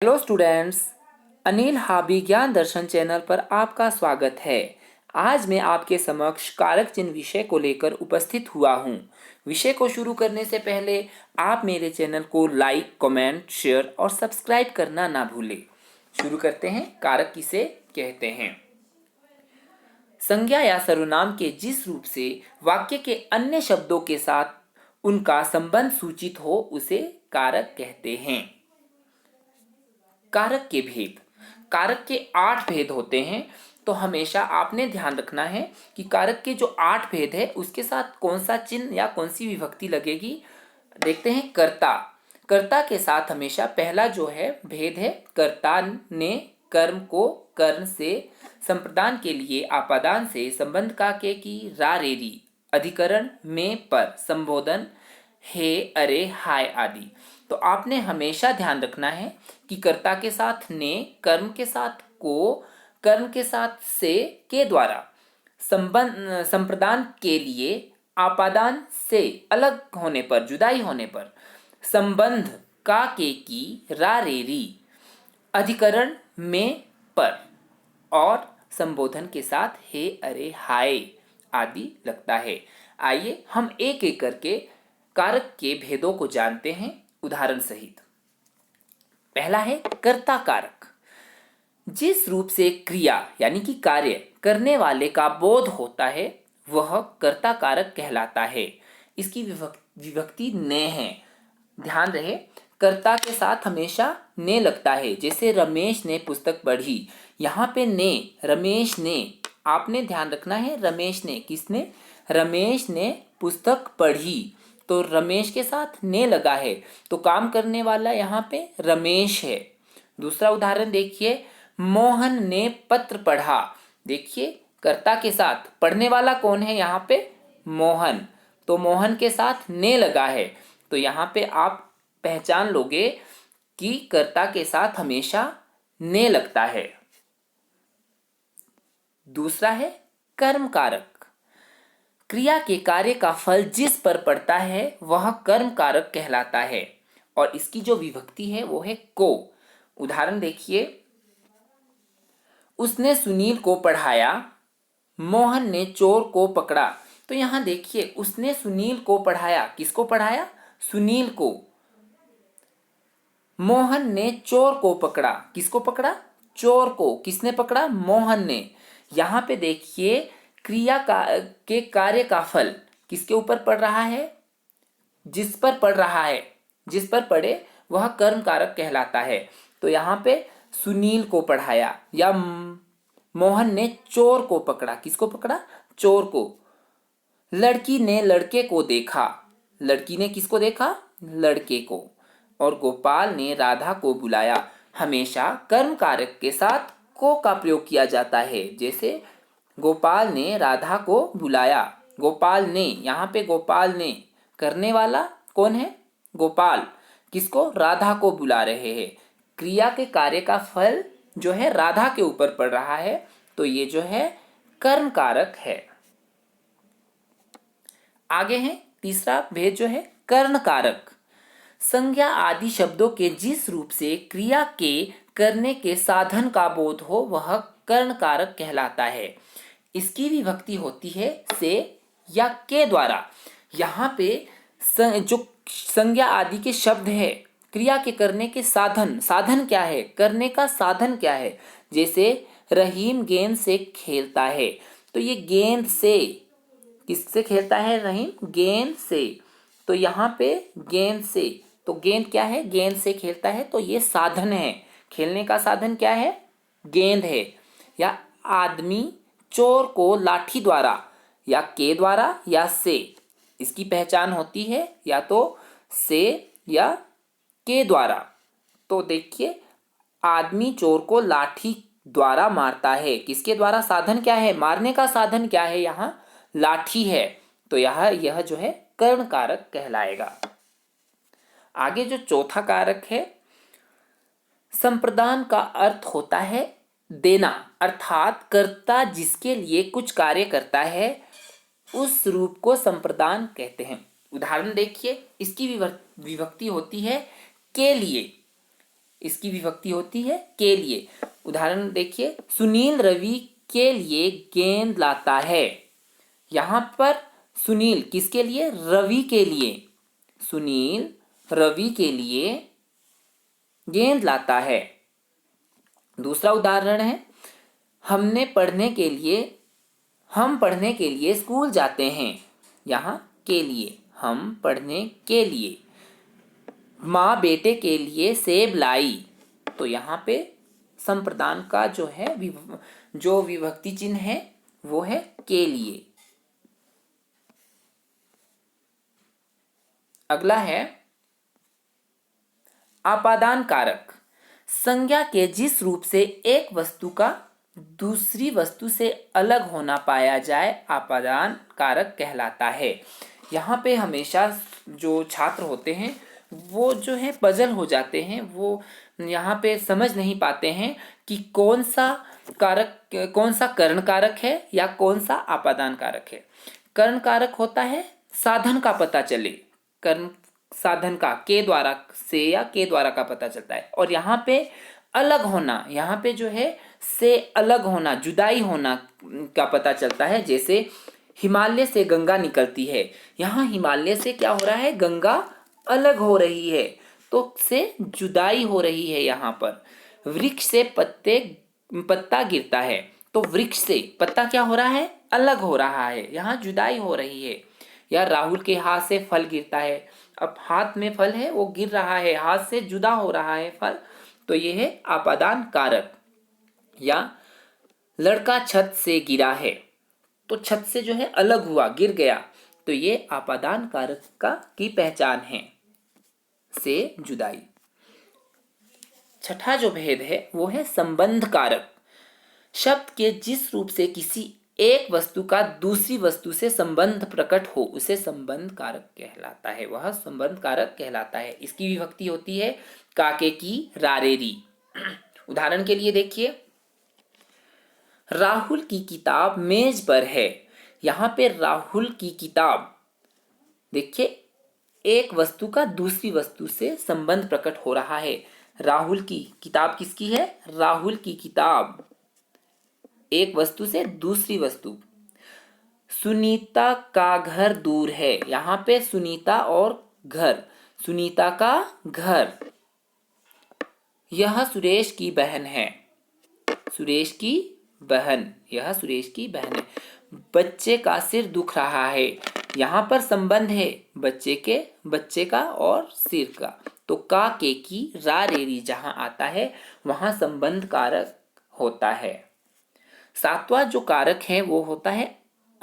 Hello students, Anil हाबी ज्ञान दर्शन channel पर आपका स्वागत है। आज मैं आपके समक्ष कारक चिन्ह विषय को लेकर उपस्थित हुआ हूँ। विषय को शुरू करने से पहले आप मेरे चैनल को लाइक, कमेंट, शेयर और सब्सक्राइब करना ना भूलें। शुरू करते हैं। कारक किसे कहते हैं? संज्ञा या सर्वनाम के जिस रूप से वाक्य के अन्य शब्दों के साथ उनका संबंध सूचित हो उसे कारक कहते हैं। कारक के भेद। कारक के 8 भेद होते हैं, तो हमेशा आपने ध्यान रखना है कि कारक के जो 8 भेद है उसके साथ कौन सा चिन्ह या कौन सी विभक्ति लगेगी। देखते हैं। कर्ता। कर्ता के साथ हमेशा पहला जो है भेद है, कर्ता ने कर्म को कर्ण से, संप्रदान के लिए आपादान से, संबंध का के की रा रे री, अधिकरण में पर, संबोधन हे अरे हाय आदि। तो आपने हमेशा ध्यान रखना है कि कर्ता के साथ ने, कर्म के साथ को, कर्म के साथ से के द्वारा, संबंध संप्रदान के लिए आपादान से अलग होने पर, जुदाई होने पर, संबंध का के की रा रे री, अधिकरण में पर और संबोधन के साथ हे अरे हाय आदि लगता है। आइए हम एक एक करके कारक के भेदों को जानते हैं उदाहरण सहित। पहला है कर्ता कारक। जिस रूप से क्रिया यानी कि कार्य करने वाले का बोध होता है वह कर्ता कारक कहलाता है। इसकी विभक्ति ने है। ध्यान रहे, कर्ता के साथ हमेशा ने लगता है। जैसे रमेश ने पुस्तक पढ़ी, यहाँ पे ने, रमेश ने। आपने ध्यान रखना है, रमेश ने, किसने? रमेश ने पुस्तक पढ़ी, तो रमेश के साथ ने लगा है, तो काम करने वाला यहाँ पे रमेश है। दूसरा उदाहरण देखिए, मोहन ने पत्र पढ़ा। देखिए, कर्ता के साथ पढ़ने वाला कौन है यहाँ पे? मोहन, तो मोहन के साथ ने लगा है, तो यहाँ पे आप पहचान लोगे कि कर्ता के साथ हमेशा ने लगता है। दूसरा है कर्म कारक। क्रिया के कार्य का फल जिस पर पड़ता है वह कर्म कारक कहलाता है और इसकी जो विभक्ति है वो है को। उदाहरण देखिए, उसने सुनील को पढ़ाया, मोहन ने चोर को पकड़ा। तो यहां देखिए, उसने सुनील को पढ़ाया, किसको पढ़ाया? सुनील को। मोहन ने चोर को पकड़ा, किसको पकड़ा? चोर को। किसने पकड़ा? मोहन ने। यहां पे देखिए, क्रिया का के कार्य का फल किसके ऊपर पड़ रहा है? जिस पर पड़ रहा है। जिस पर पड़े वह कर्म कारक कहलाता है। तो यहां पे सुनील को पढ़ाया या मोहन ने चोर को पकड़ा, किसको पकड़ा? चोर को। लड़की ने लड़के को देखा, लड़की ने किसको देखा? लड़के को। और गोपाल ने राधा को बुलाया। हमेशा कर्म कारक के साथ को का प्रयोग किया जाता है। जैसे गोपाल ने राधा को बुलाया, गोपाल ने, यहाँ पे गोपाल ने, करने वाला कौन है? गोपाल। किसको? राधा को बुला रहे हैं। क्रिया के कार्य का फल जो है राधा के ऊपर पड़ रहा है, तो ये जो है कर्म कारक है। आगे है तीसरा भेद जो है कर्ण कारक। संज्ञा आदि शब्दों के जिस रूप से क्रिया के करने के साधन का बोध हो वह कर्ण कारक कहलाता है। इसकी विभक्ति होती है से या के द्वारा। यहाँ पे जो संज्ञा आदि के शब्द है, क्रिया के करने के साधन, साधन क्या है? करने का साधन क्या है? जैसे रहीम गेंद से खेलता है, तो ये गेंद से, किससे खेलता है रहीम? गेंद से। तो यहाँ पे गेंद से, तो गेंद क्या है? गेंद से खेलता है, तो ये साधन है। खेलने का साधन क्या है? गेंद है। या आदमी चोर को लाठी द्वारा, या के द्वारा या से, इसकी पहचान होती है या तो से या के द्वारा। तो देखिए, आदमी चोर को लाठी द्वारा मारता है, किसके द्वारा? साधन क्या है? मारने का साधन क्या है? यहाँ लाठी है, तो यह जो है कर्ण कारक कहलाएगा। आगे जो चौथा कारक है, संप्रदान का अर्थ होता है देना, अर्थात कर्ता जिसके लिए कुछ कार्य करता है उस रूप को संप्रदान कहते हैं। उदाहरण देखिए, इसकी विभक्ति होती है के लिए। इसकी विभक्ति होती है के लिए। उदाहरण देखिए, सुनील रवि के लिए गेंद लाता है। यहाँ पर सुनील किसके लिए? रवि के लिए। सुनील रवि के लिए गेंद लाता है। दूसरा उदाहरण है, हमने पढ़ने के लिए हम पढ़ने के लिए स्कूल जाते हैं। यहाँ के लिए, हम पढ़ने के लिए। माँ बेटे के लिए सेब लाई। तो यहाँ पे संप्रदान का जो है जो विभक्ति चिन्ह है वो है के लिए। अगला है आपादान कारक। संज्ञा के जिस रूप से एक वस्तु का दूसरी वस्तु से अलग होना पाया जाए आपादान कारक कहलाता है। यहाँ पे हमेशा जो छात्र होते हैं वो जो है पजल हो जाते हैं, वो यहाँ पे समझ नहीं पाते हैं कि कौन सा कर्ण कारक है या कौन सा आपादान कारक है। कर्ण कारक होता है साधन का पता चले, कर्ण साधन का के द्वारा से या के द्वारा का पता चलता है। और यहाँ पे अलग होना, यहाँ पे जो है से अलग होना, जुदाई होना का पता चलता है। जैसे हिमालय से गंगा निकलती है, यहाँ हिमालय से क्या हो रहा है? गंगा अलग हो रही है, तो से जुदाई हो रही है। यहाँ पर वृक्ष से पत्ता गिरता है, तो वृक्ष से पत्ता क्या हो रहा है? अलग हो रहा है, यहाँ जुदाई हो रही है। या राहुल के हाथ से फल गिरता है, अब हाथ में फल है वो गिर रहा है, हाथ से जुदा हो रहा है फल, तो ये है आपादान कारक। या लड़का छत से गिरा है, तो छत से जो है अलग हुआ, गिर गया, तो ये आपादान कारक की पहचान है, से जुदाई। छठा जो भेद है वो है संबंध कारक। शब्द के जिस रूप से किसी एक वस्तु का दूसरी वस्तु से संबंध प्रकट हो उसे संबंध कारक कहलाता है, वह संबंध कारक कहलाता है। इसकी विभक्ति होती है काके की रारेरी। उदाहरण के लिए देखिए, राहुल की किताब मेज पर है। यहाँ पे राहुल की किताब, देखिए एक वस्तु का दूसरी वस्तु से संबंध प्रकट हो रहा है। राहुल की किताब किसकी है? राहुल की किताब, एक वस्तु से दूसरी वस्तु। सुनीता का घर दूर है, यहाँ पे सुनीता और घर, सुनीता का घर। यह सुरेश की बहन है, सुरेश की बहन, यह सुरेश की बहन है। बच्चे का सिर दुख रहा है, यहाँ पर संबंध है बच्चे का और सिर का, तो का के की रा रेरी जहां आता है वहां संबंध कारक होता है। सातवां जो कारक है वो होता है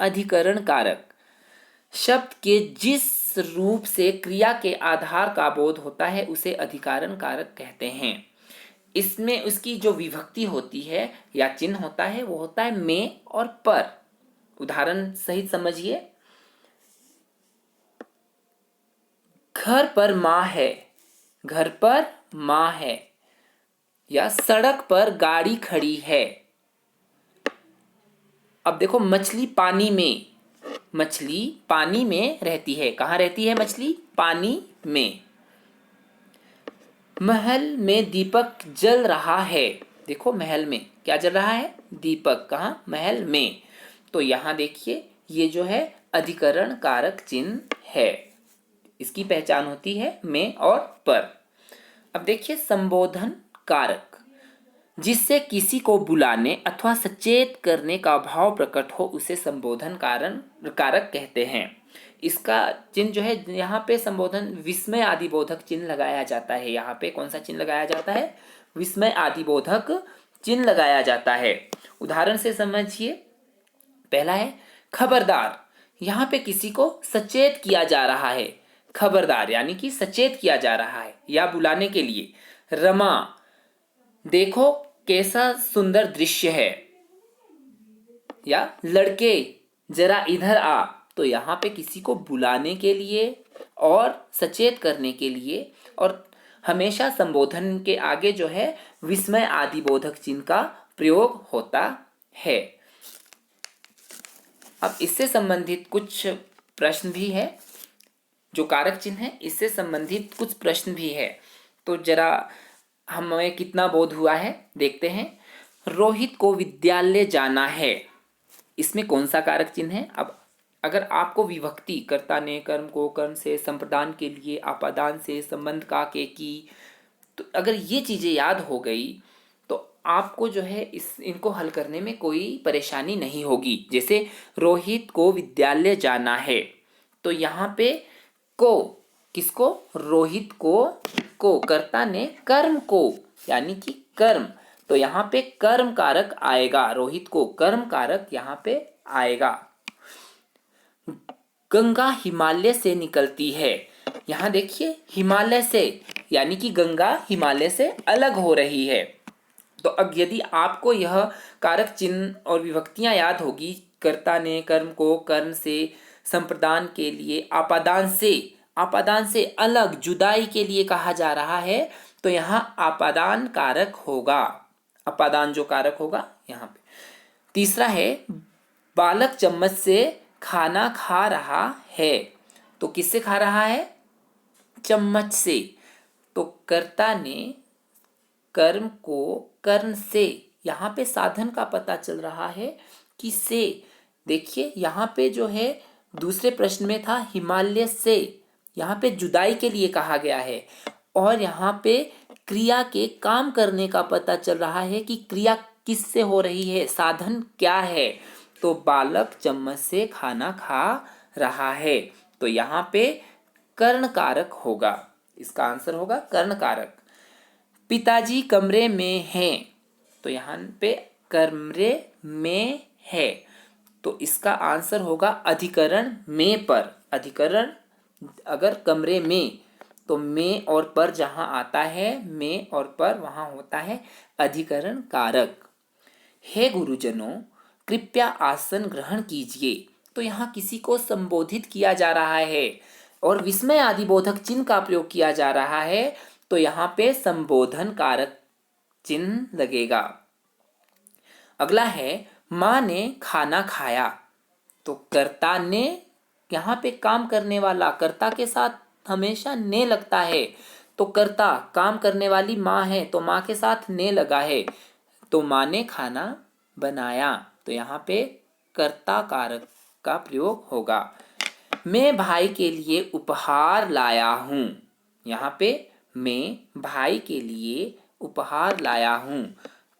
अधिकरण कारक। शब्द के जिस रूप से क्रिया के आधार का बोध होता है उसे अधिकरण कारक कहते हैं। इसमें उसकी जो विभक्ति होती है या चिन्ह होता है वो होता है में और पर। उदाहरण सहित समझिए, घर पर माँ है, घर पर माँ है। या सड़क पर गाड़ी खड़ी है। अब देखो, मछली पानी में, मछली पानी में रहती है। कहाँ रहती है मछली? पानी में। महल में दीपक जल रहा है, देखो महल में क्या जल रहा है? दीपक। कहाँ? महल में। तो यहाँ देखिए ये जो है अधिकरण कारक चिन्ह है, इसकी पहचान होती है में और पर। अब देखिए संबोधन कारक, जिससे किसी को बुलाने अथवा सचेत करने का भाव प्रकट हो उसे संबोधन कारक कहते हैं। इसका चिन्ह जो है यहाँ पे संबोधन विस्मय आदि बोधक चिन्ह लगाया जाता है। यहाँ पे कौन सा चिन्ह लगाया जाता है? विस्मय आदि बोधक चिन्ह लगाया जाता है। उदाहरण से समझिए, पहला है खबरदार, यहाँ पे किसी को सचेत किया जा रहा है, खबरदार यानी कि सचेत किया जा रहा है या बुलाने के लिए। रमा, देखो कैसा सुंदर दृश्य है। या लड़के जरा इधर आ, तो यहाँ पे किसी को बुलाने के लिए और सचेत करने के लिए, और हमेशा संबोधन के आगे जो है विस्मय आदि बोधक चिन्ह का प्रयोग होता है। अब इससे संबंधित कुछ प्रश्न भी है, जो कारक चिन्ह है इससे संबंधित कुछ प्रश्न भी है, तो जरा हमें कितना बोध हुआ है देखते हैं। रोहित को विद्यालय जाना है, इसमें कौन सा कारक चिन्ह है? अब अगर आपको विभक्ति कर्ता ने, कर्म को, कर्म से, संप्रदान के लिए, आपादान से, संबंध का, की, तो अगर ये चीज़ें याद हो गई तो आपको जो है इनको हल करने में कोई परेशानी नहीं होगी। जैसे रोहित को विद्यालय जाना है, तो यहाँ पे को, किसको? रोहित को कर्ता ने कर्म को, यानी कि कर्म, तो यहाँ पे कर्म कारक आएगा, रोहित को कर्म कारक यहाँ पे आएगा। गंगा हिमालय से निकलती है, यहाँ देखिए हिमालय से, यानी कि गंगा हिमालय से अलग हो रही है। तो अब यदि आपको यह कारक चिन्ह और विभक्तियां याद होगी, कर्ता ने, कर्म को, कर्म से, संप्रदान के लिए, आपादान से अलग, जुदाई के लिए कहा जा रहा है, तो यहाँ आपादान कारक होगा, अपादान जो कारक होगा यहाँ पे। तीसरा है बालक चम्मच से खाना खा रहा है, तो किससे खा रहा है? चम्मच से। तो कर्ता ने कर्म को कर्ण से, यहाँ पे साधन का पता चल रहा है कि से, देखिए यहाँ पे जो है दूसरे प्रश्न में था हिमालय से, यहाँ पे जुदाई के लिए कहा गया है, और यहाँ पे क्रिया के काम करने का पता चल रहा है कि क्रिया किससे हो रही है, साधन क्या है। तो बालक चम्मच से खाना खा रहा है, तो यहाँ पे कर्ण कारक होगा, इसका आंसर होगा कर्ण कारक। पिताजी कमरे में हैं, तो यहाँ पे कमरे में है, तो इसका आंसर होगा अधिकरण में पर। अधिकरण अगर कमरे में, तो में और पर जहाँ आता है, में और पर वहाँ होता है अधिकरण कारक। हे गुरुजनों कृपया आसन ग्रहण कीजिए, तो यहाँ किसी को संबोधित किया जा रहा है और विस्मय आदि बोधक चिन्ह का प्रयोग किया जा रहा है, तो यहाँ पे संबोधन कारक चिन्ह लगेगा। अगला है माँ ने खाना खाया, तो कर्ता ने, यहाँ पे काम करने वाला, कर्ता के साथ हमेशा ने लगता है, तो कर्ता काम करने वाली माँ है, तो माँ के साथ ने लगा है, तो माँ ने खाना बनाया, तो यहाँ पे कर्ता कारक का प्रयोग होगा। मैं भाई के लिए उपहार लाया हूँ, यहाँ पे मैं भाई के लिए उपहार लाया हूँ,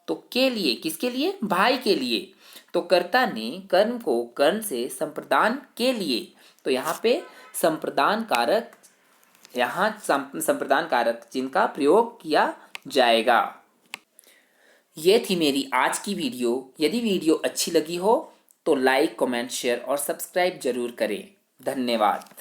तो के लिए, किसके लिए? भाई के लिए। तो कर्ता ने कर्म को कर्ण से संप्रदान के लिए, तो यहाँ पे संप्रदान कारक, यहाँ संप्रदान कारक चिन्ह का प्रयोग किया जाएगा। ये थी मेरी आज की वीडियो। यदि वीडियो अच्छी लगी हो तो लाइक, कमेंट, शेयर और सब्सक्राइब जरूर करें। धन्यवाद।